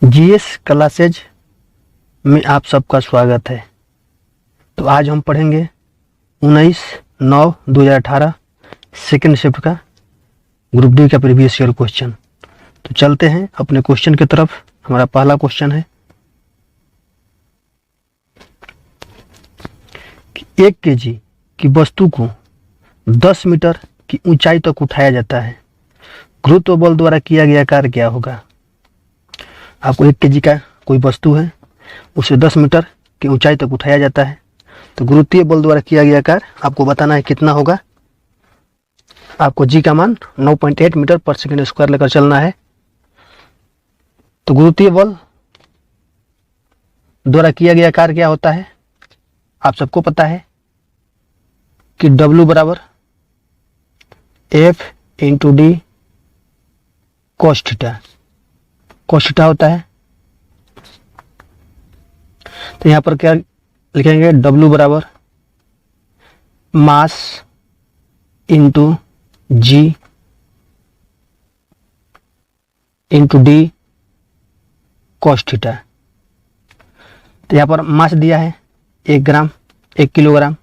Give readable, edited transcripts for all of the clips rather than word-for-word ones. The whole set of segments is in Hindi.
जीएस क्लासेज में आप सबका स्वागत है। तो आज हम पढ़ेंगे 19/9/2018 सेकेंड शिफ्ट का ग्रुप डी का प्रीवियस ईयर क्वेश्चन। तो चलते हैं अपने क्वेश्चन की तरफ। हमारा पहला क्वेश्चन है कि 1 kg की वस्तु को 10 मीटर की ऊंचाई तक उठाया जाता है, गुरुत्व बल द्वारा किया गया कार्य क्या होगा। आपको 1 kg का कोई वस्तु है, उसे 10 मीटर की ऊंचाई तक उठाया जाता है, तो गुरुत्वीय बल द्वारा किया गया कार्य आपको बताना है कितना होगा। आपको जी का मान 9.8 मीटर पर सेकेंड स्क्वायर लेकर चलना है। तो गुरुत्वीय बल द्वारा किया गया कार्य क्या होता है, आप सबको पता है कि W बराबर F into D cos theta होता है। तो यहां पर क्या लिखेंगे, W बराबर मास इंटू जी इंटू डी cos थीटा। तो यहां पर मास दिया है 1 ग्राम 1 किलोग्राम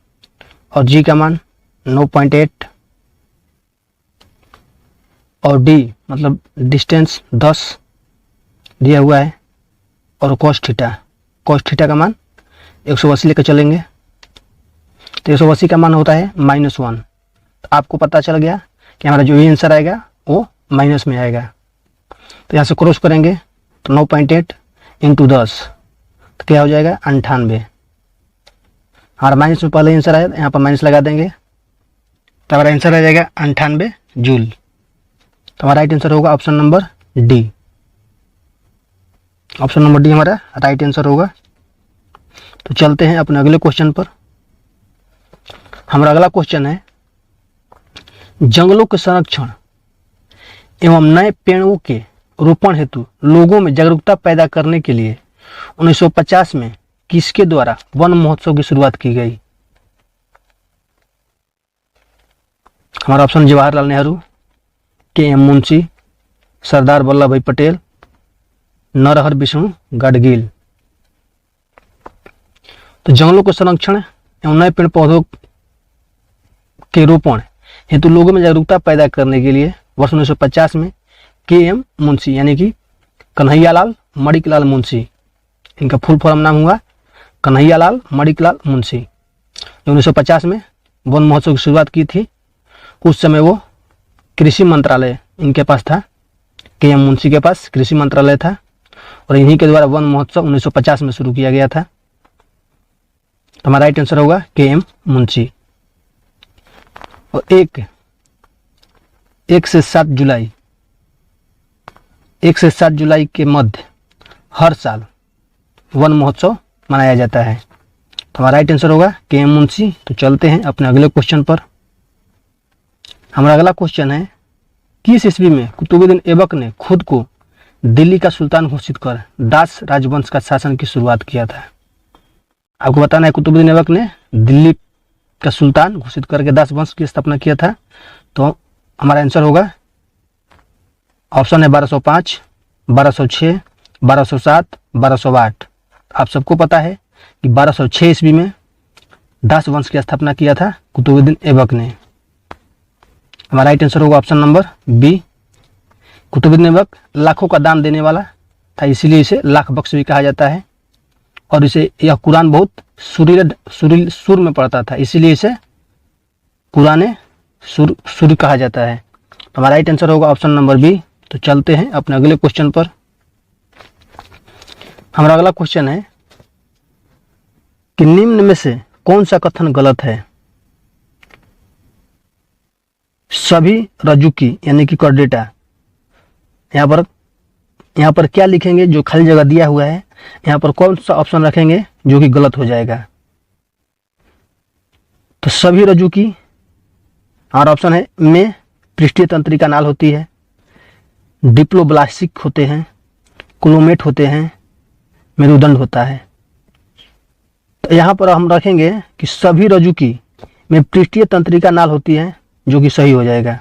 और जी का मान 9.8 और डी मतलब डिस्टेंस 10 दिया हुआ है और cos थीटा का मान 180 लेकर चलेंगे। तो 180 का मान होता है -1। तो आपको पता चल गया कि हमारा जो ये आंसर आएगा वो माइनस में आएगा। तो यहाँ से क्रॉस करेंगे तो 9.8 इंटू 10 तो क्या हो जाएगा 98। हमारा माइनस में पहले आंसर आया, यहाँ पर माइनस लगा देंगे तो हमारा आंसर आ जाएगा 98 जूल। तो हमारा राइट आंसर होगा option number D. Option number D हमारा राइट आंसर होगा। तो चलते हैं अपने अगले क्वेश्चन पर। हमारा अगला क्वेश्चन है जंगलों के संरक्षण एवं नए पेड़ों के रोपण हेतु लोगों में जागरूकता पैदा करने के लिए 1950 में किसके द्वारा वन महोत्सव की शुरुआत की गई। हमारा ऑप्शन जवाहरलाल नेहरू, के.एम. मुंशी, सरदार वल्लभ भाई पटेल, नरहर विष्णु गाडगिल। तो जंगलों के संरक्षण एवं नए पेड़ पौधों के रोपण हेतु लोगों में जागरूकता पैदा करने के लिए वर्ष 1950 में के.एम. मुंशी यानी कि कन्हैयालाल मणिकलाल मुंशी, इनका फुल फॉर्म नाम हुआ कन्हैयालाल मणिकलाल मुंशी, 1950 में वन महोत्सव की शुरुआत की थी। उस समय वो कृषि मंत्रालय इनके पास था, के.एम. मुंशी के पास कृषि मंत्रालय था और इन्हीं के द्वारा वन महोत्सव 1950 में शुरू किया गया था। तो हमारा राइट आंसर होगा के.एम. मुंशी। और 1 से 7 जुलाई के मध्य हर साल वन महोत्सव मनाया जाता है। तो हमारा राइट आंसर होगा के.एम. मुंशी। तो चलते हैं अपने अगले क्वेश्चन पर। हमारा अगला क्वेश्चन है किस ईस्वी में कुतुबुद्दीन ऐबक ने खुद को दिल्ली का सुल्तान घोषित कर दास राजवंश का शासन की शुरुआत किया था। आपको बताना है कुतुबुद्दीन ऐबक ने दिल्ली का सुल्तान घोषित करके दास वंश की स्थापना किया था। तो हमारा आंसर होगा ऑप्शन है 1205, 1206, 1207, 1208। आप सबको पता है कि 1206 ईस्वी में दास वंश की स्थापना किया था कुतुबुद्दीन ऐबक ने। हमारा राइट आंसर होगा option number B. Qutubuddin Aibak लाखों का दान देने वाला था, इसीलिए इसे लाख बख्श भी कहा जाता है। और इसे यह कुरान बहुत सुर में पढ़ता था, इसीलिए इसे कुरान सुर कहा जाता है। तो हमारा राइट आंसर होगा ऑप्शन नंबर बी। तो चलते हैं अपने अगले क्वेश्चन पर। हमारा अगला क्वेश्चन है कि निम्न में से कौन सा कथन गलत है। सभी रज्जुकी यानी कि कर्डेटा, यहाँ पर क्या लिखेंगे, जो खाली जगह दिया हुआ है यहाँ पर कौन सा ऑप्शन रखेंगे जो कि गलत हो जाएगा। तो सभी रज्जुकी और ऑप्शन है में पृष्ठीय तंत्रिका नाल होती है, डिप्लोब्लास्टिक होते हैं, क्लोमेट होते हैं, मेरुदंड होता है। तो यहाँ पर हम रखेंगे कि सभी रज्जुकी में पृष्ठीय तंत्रिका नाल होती है, जो कि सही हो जाएगा।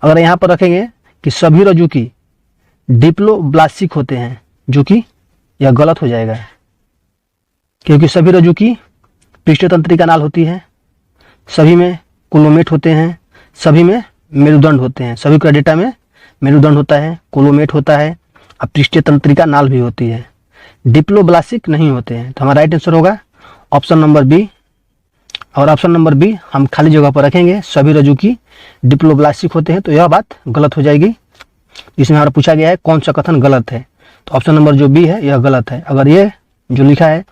अगर यहाँ पर रखेंगे कि सभी रज्जुकी डिप्लोब्लास्टिक होते हैं, जो कि यह गलत हो जाएगा, क्योंकि सभी रज्जु की पृष्ठीय तंत्रिका नाल होती है, सभी में कोलोमेट होते हैं, सभी में मेरुदंड होते हैं, सभी क्रेडिटा में मेरुदंड होता है, कोलोमेट होता है और पृष्ठीय तंत्रिका नाल भी होती है। डिप्लोब्लास्टिक नहीं होते हैं। तो हमारा राइट आंसर होगा ऑप्शन नंबर बी। और ऑप्शन नंबर बी हम खाली जगह पर रखेंगे, सभी रज्जु की डिप्लोब्लास्टिक होते हैं, तो यह बात गलत हो जाएगी। इसमें हमारा पूछा गया है कौन सा कथन गलत है, तो ऑप्शन नंबर जो बी है यह गलत है। अगर ये जो लिखा है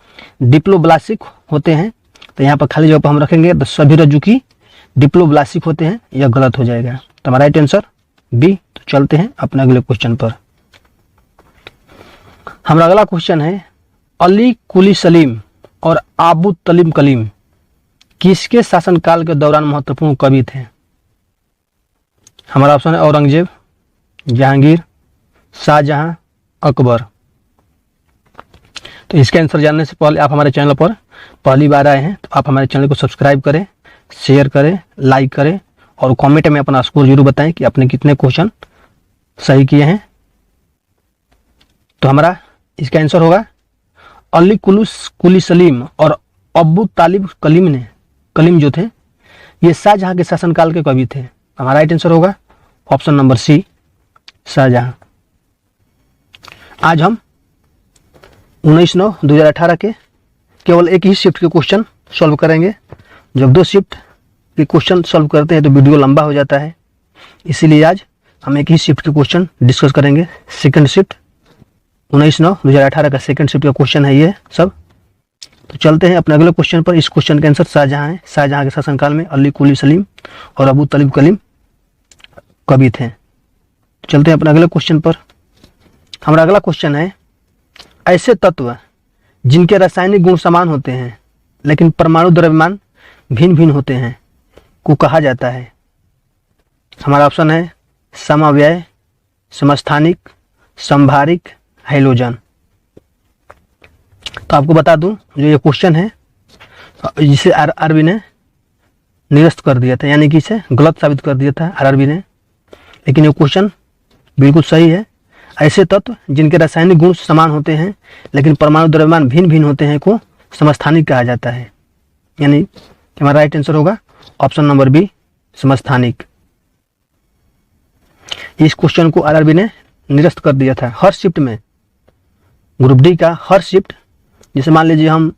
डिप्लोब्लास्टिक होते हैं तो यहाँ पर खाली जगह पर हम रखेंगे तो सभी रज्जु की डिप्लोब्लास्टिक होते हैं, यह गलत हो जाएगा। तो हमारा राइट आंसर बी। तो चलते हैं अपने अगले क्वेश्चन पर। हमारा अगला क्वेश्चन है अली कुली सलीम और आबू तलीम कलीम किसके शासनकाल के दौरान महत्वपूर्ण कवि थे? हमारा ऑप्शन है औरंगजेब, जहांगीर, शाहजहां, अकबर। तो इसके आंसर जानने से पहले आप हमारे चैनल पर पहली बार आए हैं तो आप हमारे चैनल को सब्सक्राइब करें, शेयर करें, लाइक करें और कमेंट में अपना स्कोर जरूर बताएं कि आपने कितने क्वेश्चन सही किए हैं। तो हमारा इसका आंसर होगा अली कुली सलीम और अब्बू तालिब कलीम जो थे ये शाहजहां के शासनकाल के कवि थे। हमारा राइट आंसर होगा ऑप्शन नंबर सी, शाहजहां। आज हम 19/9/2018 के केवल एक ही शिफ्ट के क्वेश्चन सॉल्व करेंगे। जब 2 शिफ्ट के क्वेश्चन सॉल्व करते हैं तो वीडियो लंबा हो जाता है, इसीलिए आज हम एक ही शिफ्ट के क्वेश्चन डिस्कस करेंगे। सेकंड शिफ्ट 19/9/2018 का सेकंड शिफ्ट का क्वेश्चन है ये सब। तो चलते हैं अपने अगले क्वेश्चन पर। इस क्वेश्चन के आंसर शाहजहां है। शाहजहां के शासनकाल में अली कुली सलीम और अबू तलीब कलीम कवि थे। चलते हैं अपने अगले क्वेश्चन पर। हमारा अगला क्वेश्चन है ऐसे तत्व जिनके रासायनिक गुण समान होते हैं लेकिन परमाणु द्रव्यमान भिन्न भिन्न होते हैं को कहा जाता है? हमारा ऑप्शन है समव्यय, समस्थानिक, संभारिक, हाइलोजन। तो आपको बता दूं जो ये क्वेश्चन है जिसे आरआरबी ने निरस्त कर दिया था, यानी कि इसे गलत साबित कर दिया था आरआरबी ने, लेकिन ये क्वेश्चन बिल्कुल सही है। ऐसे तत्व जिनके रासायनिक गुण समान होते हैं लेकिन परमाणु द्रव्यमान भिन्न भिन्न होते हैं को समस्थानिक कहा जाता है, यानी कि हमारा राइट आंसर होगा ऑप्शन नंबर बी, समस्थानिक। इस क्वेश्चन को आरआरबी ने निरस्त कर दिया था। हर शिफ्ट में ग्रुप डी का हर शिफ्ट, जैसे मान लीजिए हम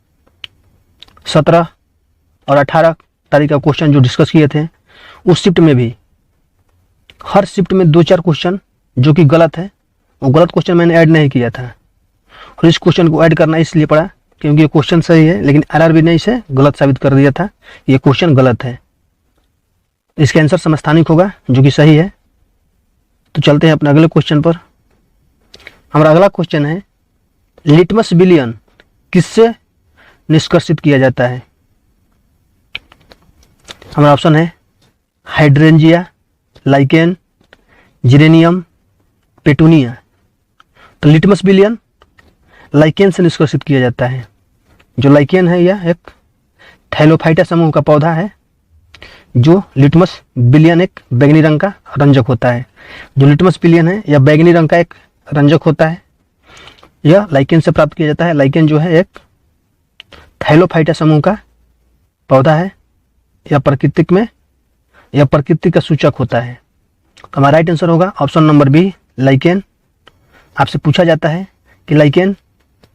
17 और 18 तारीख का क्वेश्चन जो डिस्कस किए थे, उस शिफ्ट में भी हर शिफ्ट में 2-4 क्वेश्चन जो कि गलत है, वो गलत क्वेश्चन मैंने ऐड नहीं किया था। और इस क्वेश्चन को ऐड करना इसलिए पड़ा क्योंकि ये क्वेश्चन सही है लेकिन आरआरबी ने इसे गलत साबित कर दिया था, ये क्वेश्चन गलत है। इसका आंसर समस्थानिक होगा जो कि सही है। तो चलते हैं अपने अगले क्वेश्चन पर। हमारा अगला क्वेश्चन है लिटमस विलयन किससे निष्कर्षित किया जाता है? हमारा ऑप्शन है हाइड्रेंजिया, लाइकेन, जिरेनियम, पेटूनिया। तो लिटमस विलयन लाइकेन से निष्कर्षित किया जाता है। जो लाइकेन है यह एक थैलोफाइटा समूह का पौधा है। जो लिटमस विलयन एक बैंगनी रंग का रंजक होता है। जो लिटमस विलयन है यह बैंगनी रंग का एक रंजक होता है, यह लाइकेन से प्राप्त किया जाता है। लाइकेन जो है एक थैलोफाइटा समूह का पौधा है। यह प्रकृति का सूचक होता है। तो हमारा राइट आंसर होगा ऑप्शन नंबर बी, लाइकेन। आपसे पूछा जाता है कि लाइकेन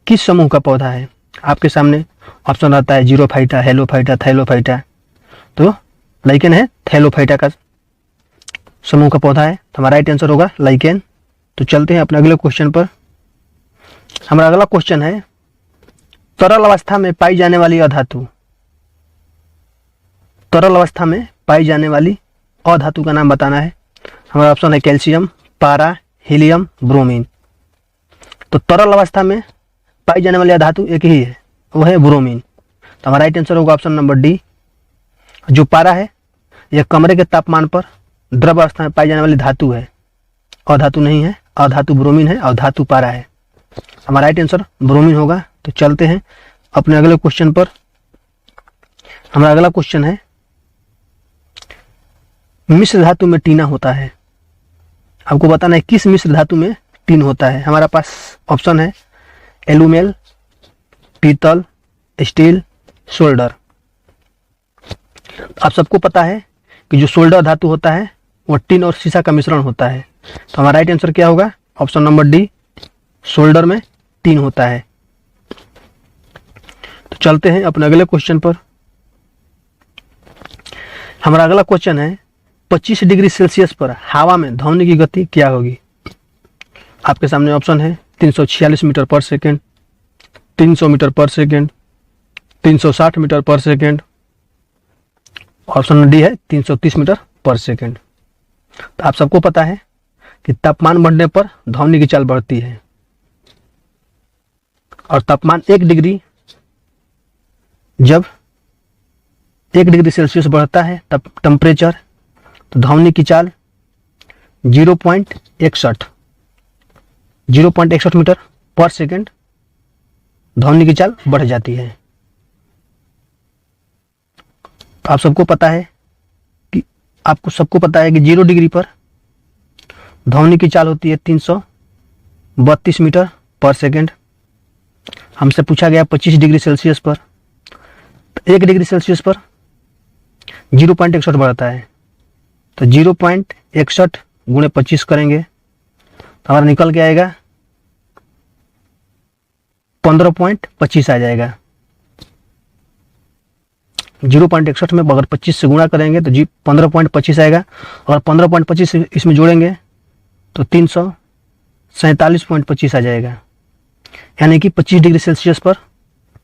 किस समूह का पौधा है, आपके सामने ऑप्शन रहता है जीरोफाइटा, हेलोफाइटा, थैलोफाइटा। तो लाइकेन है थैलोफाइटा का समूह का पौधा है। तो हमारा राइट आंसर होगा लाइकेन। तो चलते हैं अपने अगले क्वेश्चन पर। हमारा अगला क्वेश्चन है तरल अवस्था में पाई जाने वाली अधातु। तरल अवस्था में पाई जाने वाली अधातु का नाम बताना है। हमारा ऑप्शन है कैल्शियम, पारा, हीलियम, ब्रोमीन। तो तरल अवस्था में पाई जाने वाली धातु एक ही है, वो है ब्रोमीन। तो हमारा राइट आंसर होगा ऑप्शन नंबर डी। जो पारा है यह कमरे के तापमान पर द्रव अवस्था में पाई जाने वाली धातु है, अधातु नहीं है। अधातु ब्रोमीन है और धातु पारा है। हमारा राइट आंसर ब्रोमीन होगा। तो चलते हैं अपने अगले क्वेश्चन पर। हमारा अगला क्वेश्चन है मिश्र धातु में टीना होता है। आपको बताना है किस मिश्र धातु में 3 होता है। हमारा पास ऑप्शन है एल्यूमिनियम, पीतल, स्टील, सोल्डर। आप सबको पता है कि जो सोल्डर धातु होता है वो टिन और शीशा का मिश्रण होता है। तो हमारा राइट आंसर क्या होगा? ऑप्शन नंबर डी, सोल्डर में टिन होता है। तो चलते हैं अपने अगले क्वेश्चन पर। हमारा अगला क्वेश्चन है 25 डिग्री सेल्सियस पर हवा में ध्वनि की गति क्या होगी? आपके सामने ऑप्शन है 346 मीटर पर सेकेंड, 300 मीटर पर सेकेंड, 360 मीटर पर सेकेंड, ऑप्शन डी है 330 मीटर पर सेकेंड। तो आप सबको पता है कि तापमान बढ़ने पर ध्वनि की चाल बढ़ती है और तापमान 1 डिग्री जब 1 डिग्री सेल्सियस बढ़ता है तब टेम्परेचर, तो ध्वनि की चाल 0.61 मीटर पर सेकेंड ध्वनि की चाल बढ़ जाती है। आप सबको पता है कि 0 डिग्री पर ध्वनि की चाल होती है 332 मीटर पर सेकेंड। हमसे पूछा गया 25 डिग्री सेल्सियस पर, तो 1 डिग्री सेल्सियस पर 0.61 बढ़ता है, तो 0.61 गुणे 25 करेंगे तो हमारा निकल के आएगा 15.25 आ जाएगा। 0.61 में अगर 25 से गुणा करेंगे तो 15.25 आएगा और 15.25 इसमें जोड़ेंगे तो 347.25 आ जाएगा। यानी कि 25 डिग्री सेल्सियस पर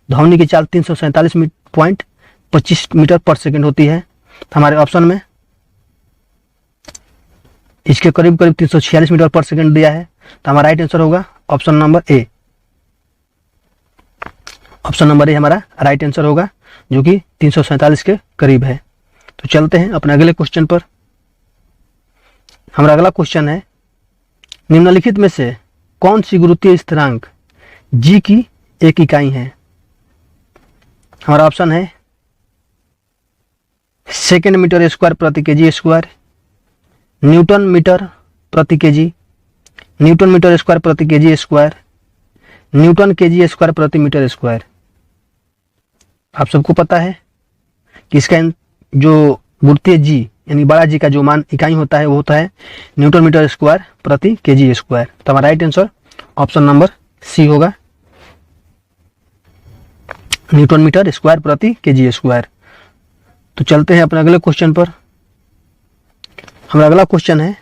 ध्वनि की चाल 347.25 मीटर पर सेकेंड होती है। तो हमारे ऑप्शन में इसके करीब 346 मीटर पर सेकेंड दिया है, तो हमारा राइट आंसर होगा option number A. Option number A हमारा राइट आंसर होगा, जो कि 347 के करीब है। तो चलते हैं अपने अगले क्वेश्चन पर। हमारा अगला क्वेश्चन है निम्नलिखित में से कौन सी गुरुत्वीय स्थिरांक जी की एक इकाई है? हमारा ऑप्शन है सेकेंड मीटर स्क्वायर प्रति केजी स्क्वायर, न्यूटन मीटर प्रति केजी, न्यूटन मीटर स्क्वायर प्रति kg square, Newton KG square प्रति मीटर स्क्वायर। आप सबको पता है कि इसका जो गुरुत्वीय जी यानी बड़ा जी का जो मान इकाई होता है वो होता है न्यूटन मीटर स्क्वायर प्रति केजी स्क्वायर। तो हमारा right answer option number C होगा, न्यूटन मीटर स्क्वायर प्रति केजी स्क्वायर। तो चलते हैं अपने अगले क्वेश्चन पर। हमारा अगला क्वेश्चन है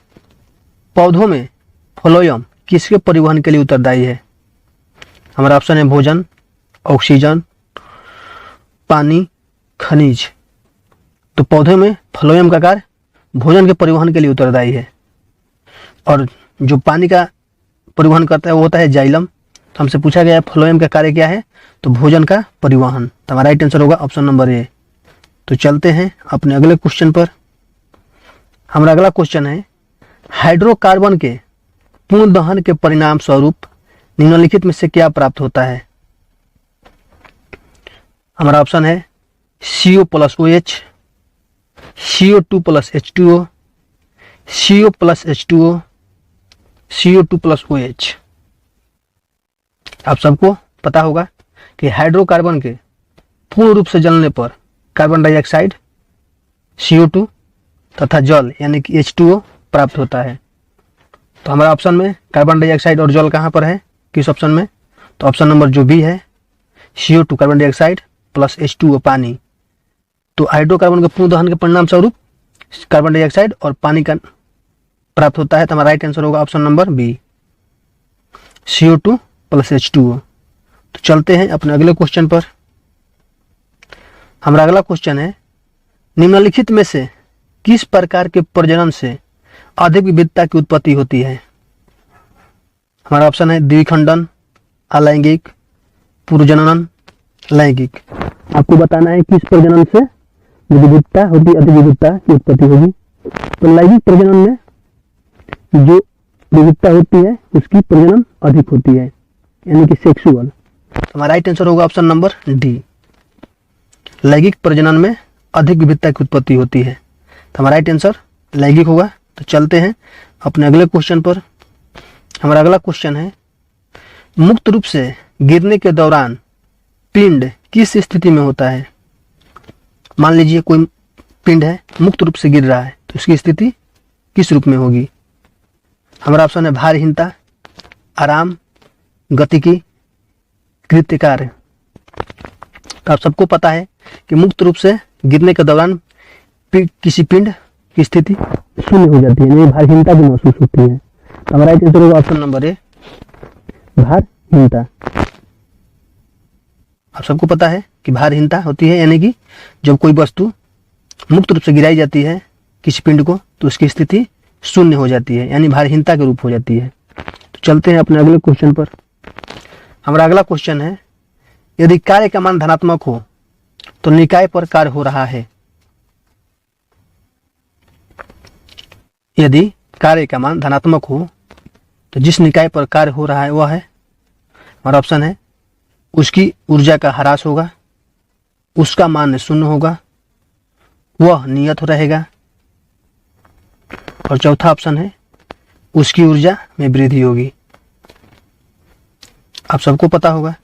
पौधों में फ्लोएम किसके परिवहन के लिए उत्तरदायी है? हमारा ऑप्शन है भोजन, ऑक्सीजन, पानी, खनिज। तो पौधे में फ्लोएम का कार्य भोजन के परिवहन के लिए उत्तरदायी है और जो पानी का परिवहन करता है वो होता है जाइलम। तो हमसे पूछा गया है फ्लोएम का कार्य क्या है, तो भोजन का परिवहन। तो हमारा राइट आंसर होगा ऑप्शन नंबर ए। तो चलते हैं अपने अगले क्वेश्चन पर। हमारा अगला क्वेश्चन है हाइड्रोकार्बन के पूर्ण दहन के परिणाम स्वरूप निम्नलिखित में से क्या प्राप्त होता है? हमारा ऑप्शन है CO plus OH, CO2 plus H2O, CO plus H2O, CO2 plus OH। आप सबको पता होगा कि हाइड्रोकार्बन के पूर्ण रूप से जलने पर कार्बन डाइऑक्साइड, CO2 तथा जल यानी कि H2O प्राप्त होता है। तो हमारा ऑप्शन में कार्बन डाइऑक्साइड और जल कहाँ पर है, किस ऑप्शन में? तो ऑप्शन नंबर जो बी है CO2 carbon dioxide plus H2O पानी। तो हाइड्रोकार्बन के पूर्ण दहन के परिणाम स्वरूप कार्बन डाइऑक्साइड और पानी का प्राप्त होता है। तो हमारा राइट आंसर होगा option number B, CO2 plus H2O। तो चलते हैं अपने अगले क्वेश्चन पर। हमारा अगला क्वेश्चन है निम्नलिखित में से किस प्रकार के प्रजनन से अधिक विविधता की उत्पत्ति होती है? हमारा ऑप्शन है द्विखंडन, अलैंगिक, पुनर्जनन, लैंगिक। आपको बताना है किस प्रजनन से विविधता होती, अधिक विविधता की उत्पत्ति होगी। तो लैंगिक प्रजनन में जो विविधता होती है उसकी प्रजनन अधिक होती है, यानी कि सेक्सुअल। तो हमारा राइट आंसर होगा ऑप्शन नंबर डी, लैंगिक प्रजनन में अधिक विविधता की उत्पत्ति होती है। तो हमारा राइट आंसर लैंगिक होगा। तो चलते हैं अपने अगले क्वेश्चन पर। हमारा अगला क्वेश्चन है, मुक्त रूप से गिरने के दौरान पिंड किस स्थिति में होता है। मान लीजिए कोई पिंड है, मुक्त रूप से गिर रहा है, तो उसकी स्थिति किस रूप में होगी। हमारा ऑप्शन है भारहीनता, आराम, गतिकी, कृत्य कार्य। तो आप सबको पता है कि मुक्त रूप से गिरने के दौरान किसी पिंड की स्थिति शून्य हो जाती है, यानी भारहीनता भी महसूस होती है। तो हमारा राइट आंसर होगा ऑप्शन नंबर ए, भारहीनता। आप सबको पता है कि भारहीनता होती है, यानी कि जब कोई वस्तु मुक्त रूप से गिराई जाती है किसी पिंड को, तो उसकी स्थिति शून्य हो जाती है, यानी भारहीनता के रूप हो जाती है। तो चलते हैं अपने अगले क्वेश्चन पर। हमारा अगला क्वेश्चन है, यदि कार्य का मान धनात्मक हो तो निकाय पर कार्य हो रहा है। यदि कार्य का मान धनात्मक हो तो जिस निकाय पर कार्य हो रहा है वह है, हमारा ऑप्शन है, उसकी ऊर्जा का ह्रास होगा, उसका मान शून्य होगा, वह नियत रहेगा, और चौथा ऑप्शन है, उसकी ऊर्जा में वृद्धि होगी। आप सबको पता होगा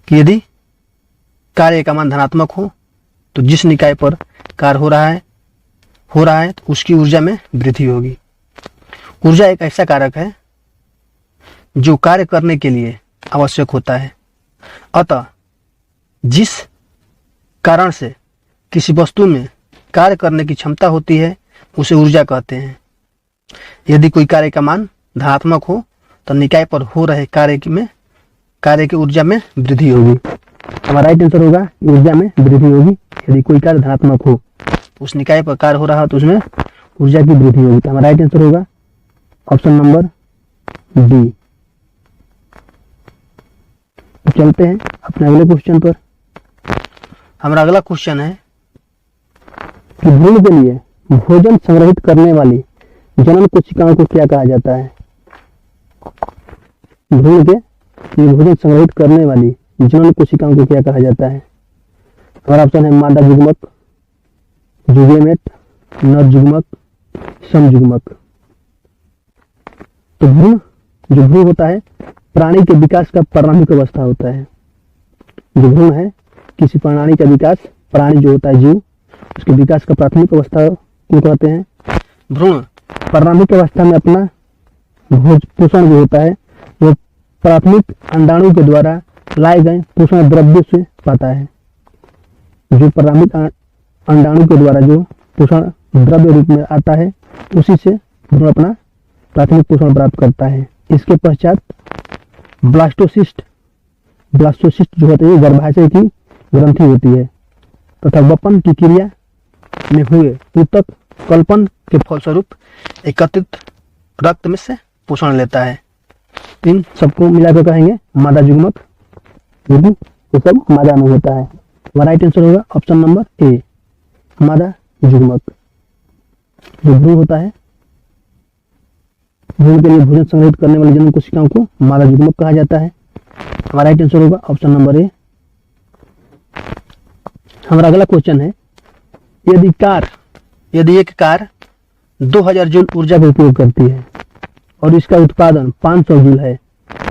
कि यदि कार्य का मान धनात्मक हो तो जिस निकाय पर कार्य हो रहा है तो उसकी ऊर्जा में वृद्धि होगी। ऊर्जा एक ऐसा कारक है जो कार्य करने के लिए आवश्यक होता है। अतः जिस कारण से किसी वस्तु में कार्य करने की क्षमता होती है उसे ऊर्जा कहते हैं। यदि कोई कार्य का मान धनात्मक हो तो निकाय पर हो रहे कार्य की ऊर्जा में वृद्धि होगी। हमारा राइट आंसर होगा ऊर्जा में वृद्धि होगी। यदि कोई कार्य धनात्मक हो, उस निकाय पर कार्य हो रहा हो तो उसमें ऊर्जा की वृद्धि होगी। तो हमारा राइट आंसर होगा ऑप्शन नंबर डी। तो चलते हैं अपने अगले क्वेश्चन पर। हमारा अगला क्वेश्चन है कि भ्रूण के लिए भोजन संग्रहित करने वाली जनन कोशिकाओं को क्या कहा जाता है। भ्रूण के लिए भोजन संग्रहित करने वाली जनन कोशिकाओं को क्या कहा जाता है। हमारा ऑप्शन है मादा युग्मक, जुगेमेट, नर युग्मक, समयुग्मक। तो जो भ्रूण होता है प्राणी के विकास का प्रारंभिक अवस्था होता है। जो भ्रूण है किसी प्राणी का विकास, प्राणी जो होता है जीव, उसके विकास का प्राथमिक अवस्था को कहते हैं। भ्रूण प्रारंभिक अवस्था में अपना भोज पोषण जो होता है वो प्राथमिक अंडाणु के द्वारा लाए गए पोषण द्रव्य से पाता है। जो प्रारंभिक अंडाणु के द्वारा जो पोषण द्रव्य रूप में आता है उसी से भ्रूण अपना प्राथमिक पोषण प्राप्त करता है। इसके पश्चात ब्लास्टोसिस्ट जो होती है गर्भाशय की ग्रंथि होती है तथा वपन की क्रिया में हुए ऊतक कल्पन के फलस्वरूप एकत्रित रक्त में से पोषण लेता है। इन सबको मिलाकर कहेंगे मादा युग्मक, यदि ये सब मादा में होता है। हमारा राइट आंसर होगा ऑप्शन नंबर ए, मादा युग्मक। जो भ्रूण होता है, भ्रूण के लिए भोजन संग्रहित करने वाली जनन कोशिकाओं को मादा युग्मक कहा जाता है। हमारा राइट आंसर होगा ऑप्शन नंबर ए। हमारा अगला क्वेश्चन है, यदि एक कार 2000 जूल ऊर्जा का उपयोग करती है और इसका उत्पादन 500 जूल है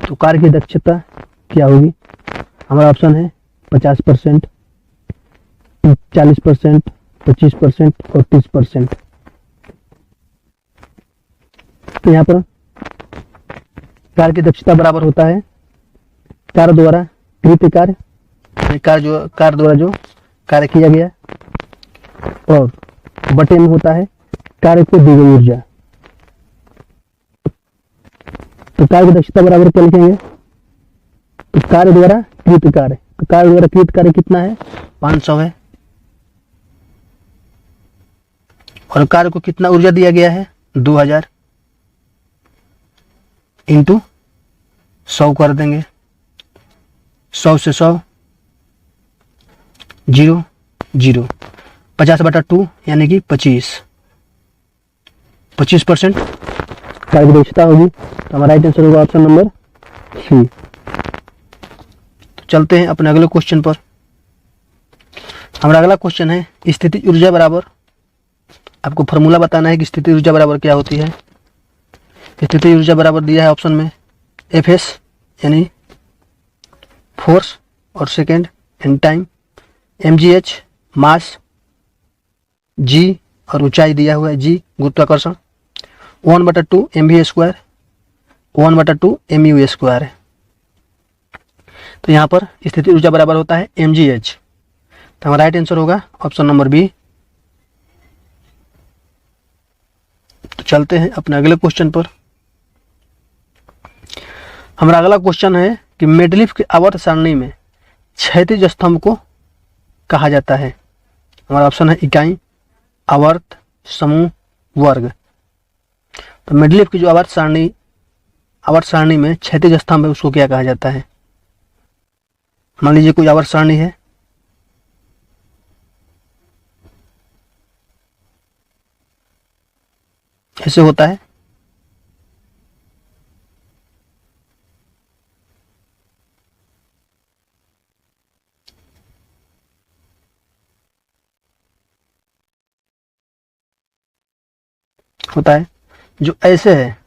तो कार की दक्षता क्या होगी। हमारा ऑप्शन है 50%, 40%, 25% और 30%। तो यहाँ पर कार की दक्षता बराबर होता है कार द्वारा कृत कार्य, कार द्वारा जो कार्य किया गया, और बटे में होता है कार्य को दी गई ऊर्जा। तो कार्य की दक्षता बराबर क्या लिखेंगे, तो कार्य द्वारा कृत कार्य, तो कार्य द्वारा कृत कार्य कितना है 500 है, और कार्य को कितना ऊर्जा दिया गया है 2000 इंटू 100 कर देंगे, 100 से 100 0 0, 50/2 यानी कि 25% कार्य की दक्षता होगी। तो हमारा राइट आंसर होगा ऑप्शन नंबर सी। तो चलते हैं अपने अगले क्वेश्चन पर। हमारा अगला क्वेश्चन है, स्थिति ऊर्जा बराबर, आपको फॉर्मूला बताना है कि स्थिति ऊर्जा बराबर क्या होती है। स्थितिज ऊर्जा बराबर दिया है ऑप्शन में Fs यानी फोर्स और second in time, mgh mass, g और ऊंचाई दिया हुआ है g गुरुत्वाकर्षण, 1/2 mv², 1/2 mu² है। तो यहाँ पर स्थितिज ऊर्जा बराबर होता है mgh। तो हमारा राइट आंसर होगा ऑप्शन नंबर बी। तो चलते हैं अपने अगले क्वेश्चन पर। हमारा अगला क्वेश्चन है कि मेडलिफ के आवर्त सारणी में क्षैतिज स्तंभ को कहा जाता है। हमारा ऑप्शन है इकाई, आवर्त, समूह, वर्ग। तो मेडलिफ की जो आवर्त सारणी में क्षैतिज स्तंभ है उसको क्या कहा जाता है। मान लीजिए कोई आवर्त सारणी है, ऐसे होता है, जो ऐसे है,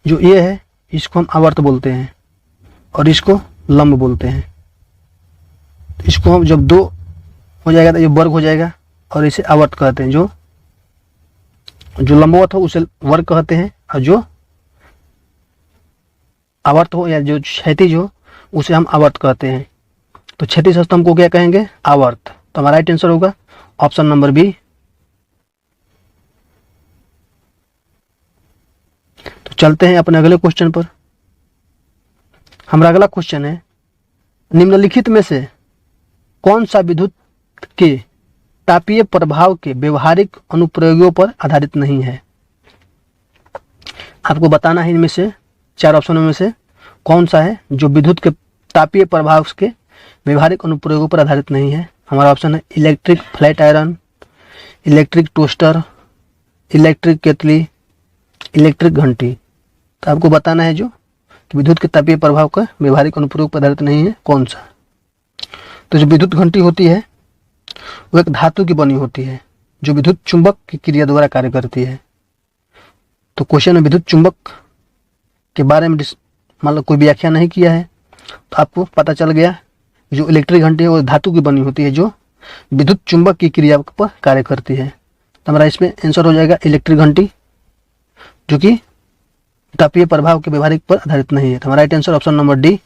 जो ये है इसको हम आवर्त बोलते हैं और इसको लंब बोलते हैं। इसको हम जब दो हो जाएगा तो ये वर्ग हो जाएगा और इसे आवर्त कहते हैं। जो लंबवत हो उसे वर्ग कहते हैं और जो आवर्त हो या जो क्षैतिज हो उसे हम आवर्त कहते हैं। तो क्षैतिज स्तंभ को क्या कहेंगे, आवर्त। तो हमारा राइट आंसर होगा ऑप्शन नंबर बी। तो चलते हैं अपने अगले क्वेश्चन पर। हमारा अगला क्वेश्चन है निम्नलिखित में से कौन सा विद्युत के तापीय प्रभाव के व्यवहारिक अनुप्रयोगों पर आधारित नहीं है। आपको बताना है इनमें से चार ऑप्शनों में से कौन सा है जो विद्युत के तापीय प्रभाव के व्यवहारिक अनुप्रयोगों पर आधारित नहीं है। हमारा ऑप्शन है electric flat iron, electric toaster, electric केतली, इलेक्ट्रिक घंटी। तो आपको बताना है जो विद्युत के तापीय प्रभाव का व्यवहारिक अनुप्रयोग पर आधारित नहीं है कौन सा। तो जो विद्युत घंटी होती है वो एक धातु की बनी होती है जो विद्युत चुंबक की क्रिया द्वारा कार्य करती है। तो क्वेश्चन में विद्युत चुंबक के बारे में मान लो कोई व्याख्या नहीं किया है तो आपको पता चल गया जो इलेक्ट्रिक घंटी है वो धातु की बनी होती है जो विद्युत चुंबक की क्रिया पर कार्य करती है। तो हमारा इसमें आंसर हो जाएगा इलेक्ट्रिक घंटी जो कि तापीय प्रभाव के व्यवहारिक पर आधारित नहीं है। तो हमारा right answer option number D.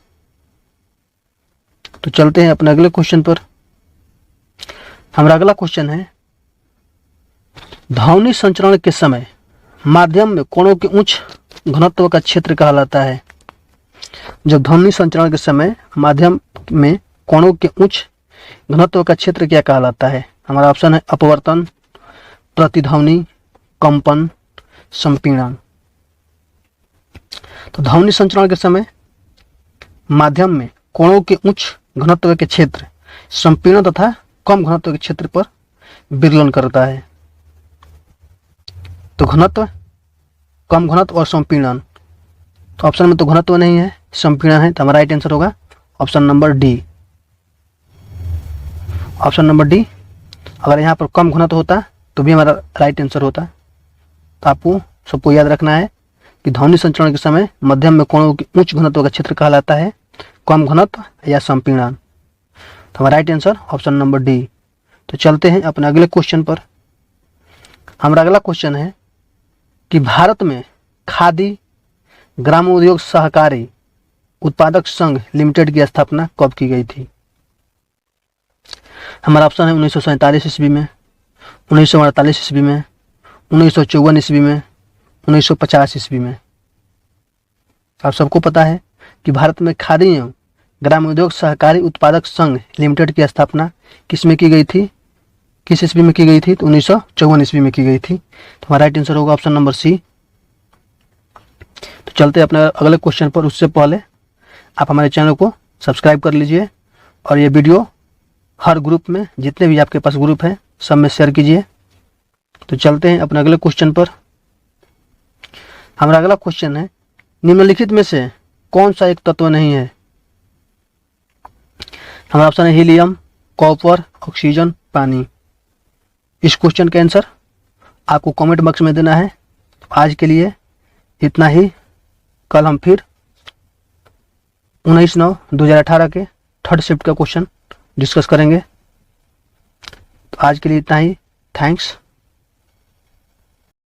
तो चलते हैं अपने अगले क्वेश्चन पर। हमारा अगला क्वेश्चन है ध्वनि संचरण के समय माध्यम में कोणों के उच्च घनत्व का क्षेत्र कहलाता है। जब ध्वनि संचरण के समय माध्यम में कोणों के उच्च घनत्व का क्षेत्र क्या कहलाता है। हमारा ऑप्शन है अपवर्तन, प्रतिध्वनि, कंपन, संपीड़न। तो ध्वनि संचरण के समय माध्यम में कोणों के उच्च घनत्व के क्षेत्र संपीड़न तथा कम घनत्व के क्षेत्र पर विरलन करता है। तो घनत्व, कम घनत्व और संपीड़न। तो ऑप्शन में तो घनत्व नहीं है, संपीड़न है। तो हमारा राइट आंसर होगा option number D. Option number D. अगर यहाँ पर कम घनत्व होता तो भी हमारा राइट आंसर होता। तो आपको सबको याद रखना है कि ध्वनि संचरण के समय मध्यम में कोणों के उच्च घनत्व का क्षेत्र कहलाता है कम घनत्व या संपीड़न। तो हमारा right answer option number D. तो चलते हैं अपने अगले क्वेश्चन पर। हमारा अगला क्वेश्चन है कि भारत में खादी ग्रामोद्योग सहकारी उत्पादक संघ लिमिटेड की स्थापना कब की गई थी। हमारा ऑप्शन है 1947 ईस्वी में, 1948 ईस्वी में, 1954 ईस्वी में, 1950 ईस्वी में। आप सबको पता है कि भारत में खादी एवं ग्रामोद्योग सहकारी उत्पादक संघ लिमिटेड की स्थापना किस में की गई थी, किस ईस्वी में की गई थी। तो 1954 ईस्वी में की गई थी। तो हमारा राइट आंसर होगा ऑप्शन नंबर सी। तो चलते हैं अपने अगले क्वेश्चन पर। उससे पहले आप हमारे चैनल को सब्सक्राइब कर लीजिए और ये वीडियो हर ग्रुप में, जितने भी आपके पास ग्रुप हैं सब में शेयर कीजिए। तो चलते हैं अपने अगले क्वेश्चन पर। हमारा अगला क्वेश्चन है निम्नलिखित में से कौन सा एक तत्व नहीं है। हमारा ऑप्शन है हीलियम, कॉपर, ऑक्सीजन, पानी। इस क्वेश्चन का आंसर आपको कमेंट बॉक्स में देना है। आज के लिए इतना ही। कल हम फिर 19/9/2018 के थर्ड शिफ्ट का क्वेश्चन डिस्कस करेंगे। तो आज के लिए इतना ही। थैंक्स।